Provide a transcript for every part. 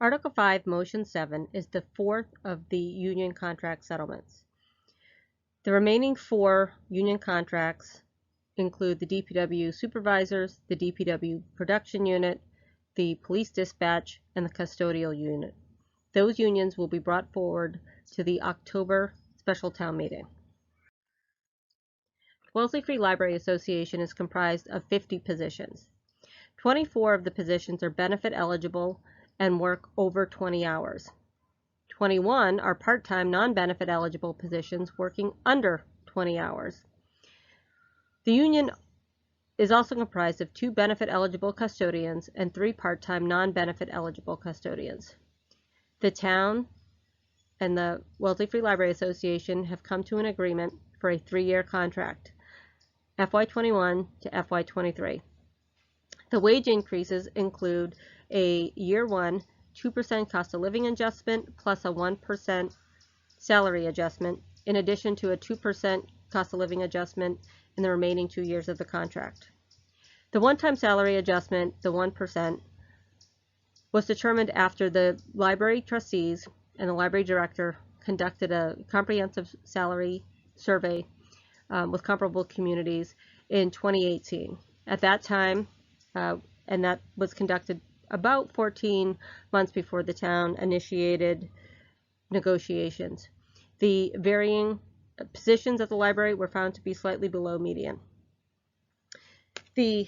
Article 5, Motion 7 is the fourth of the union contract settlements. The remaining 4 union contracts include the DPW supervisors, the DPW production unit, the police dispatch, and the custodial unit. Those unions will be brought forward to the October special town meeting. Wellesley Free Library Association is comprised of 50 positions. 24 of the positions are benefit eligible and work over 20 hours. 21 are part-time non-benefit eligible positions working under 20 hours. The union is also comprised of 2 benefit eligible custodians and 3 part-time non-benefit eligible custodians. The town and the Wellesley Free Library Association have come to an agreement for a 3-year contract, FY21 to FY23. The wage increases include a year 1 2% cost of living adjustment plus a 1% salary adjustment, in addition to a 2% cost of living adjustment in the remaining 2 years of the contract. The one-time salary adjustment, the 1%, was determined after the library trustees and the library director conducted a comprehensive salary survey with comparable communities in 2018. At that time, and that was conducted about 14 months before the town initiated negotiations. The varying positions at the library were found to be slightly below median. The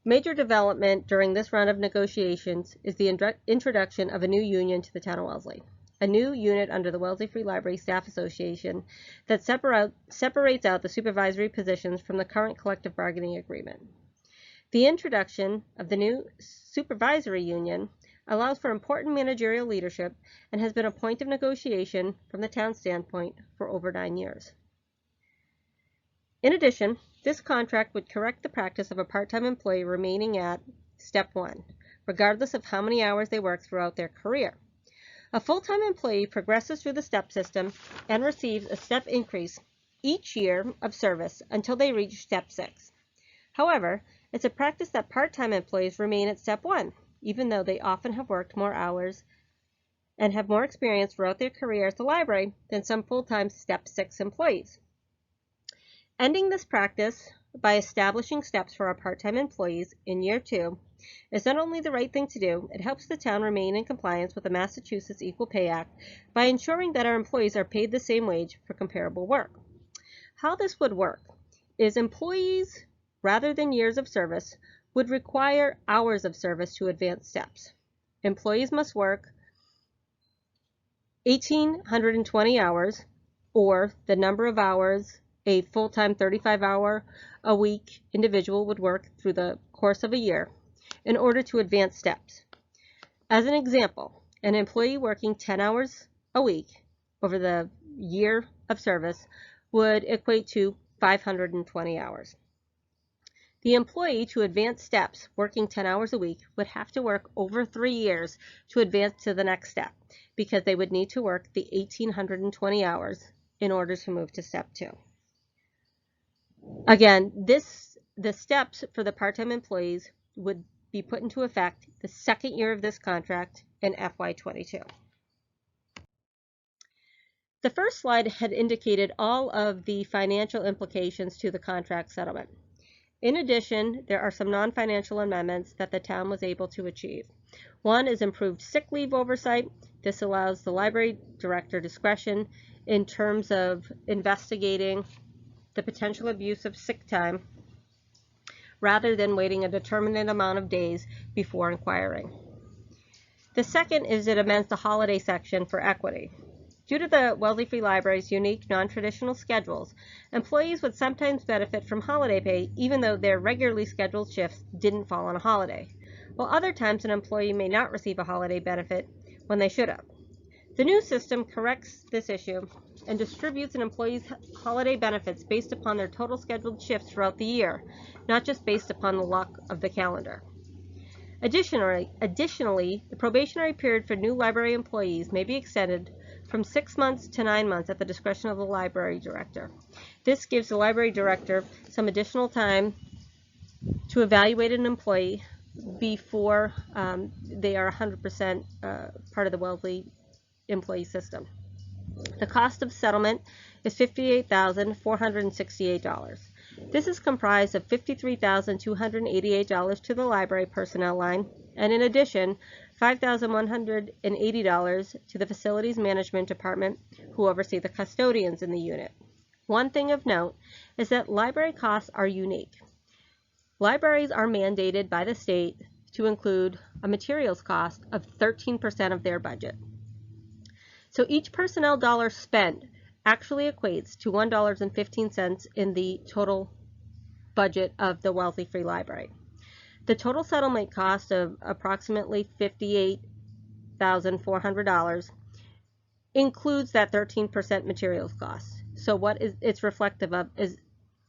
major development during this round of negotiations is the introduction of a new union to the town of Wellesley, a new unit under the Wellesley Free Library Staff Association that separates out the supervisory positions from the current collective bargaining agreement. The introduction of the new supervisory union allows for important managerial leadership and has been a point of negotiation from the town standpoint for over 9 years. In addition, this contract would correct the practice of a part-time employee remaining at Step 1, regardless of how many hours they work throughout their career. A full-time employee progresses through the step system and receives a step increase each year of service until they reach Step 6. However, it's a practice that part-time employees remain at Step 1, even though they often have worked more hours and have more experience throughout their career at the library than some full-time Step 6 employees. Ending this practice by establishing steps for our part-time employees in year 2 is not only the right thing to do, it helps the town remain in compliance with the Massachusetts Equal Pay Act by ensuring that our employees are paid the same wage for comparable work. How this would work is employees, rather than years of service, would require hours of service to advance steps. Employees must work 1,820 hours, or the number of hours a full-time 35-hour-a-week individual would work through the course of a year in order to advance steps. As an example, an employee working 10 hours a week over the year of service would equate to 520 hours. The employee to advance steps working 10 hours a week would have to work over 3 years to advance to the next step, because they would need to work the 1,820 hours in order to move to Step 2. Again, the steps for the part-time employees would be put into effect the second year of this contract in FY22. The first slide had indicated all of the financial implications to the contract settlement. In addition, there are some non-financial amendments that the town was able to achieve. One is improved sick leave oversight. This allows the library director discretion in terms of investigating the potential abuse of sick time rather than waiting a determinate amount of days before inquiring. The second is it amends the holiday section for equity. Due to the Wellesley Free Library's unique non-traditional schedules, employees would sometimes benefit from holiday pay even though their regularly scheduled shifts didn't fall on a holiday, while other times an employee may not receive a holiday benefit when they should have. The new system corrects this issue and distributes an employee's holiday benefits based upon their total scheduled shifts throughout the year, not just based upon the luck of the calendar. Additionally, the probationary period for new library employees may be extended from 6 months to 9 months at the discretion of the library director. This gives the library director some additional time to evaluate an employee before they are 100% part of the Wellesley employee system. The cost of settlement is $58,468. This is comprised of $53,288 to the library personnel line, and in addition, $5,180 to the facilities management department, who oversee the custodians in the unit. One thing of note is that library costs are unique. Libraries are mandated by the state to include a materials cost of 13% of their budget. So each personnel dollar spent actually equates to $1.15 in the total budget of the Wellesley Free Library. The total settlement cost of approximately $58,400 includes that 13% materials cost. So what it's reflective of is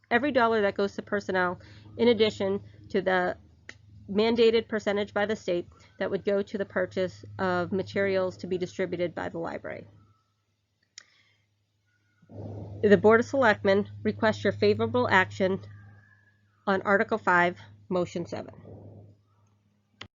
every dollar that goes to personnel, in addition to the mandated percentage by the state that would go to the purchase of materials to be distributed by the library. The Board of Selectmen requests your favorable action on Article 5, Motion 7.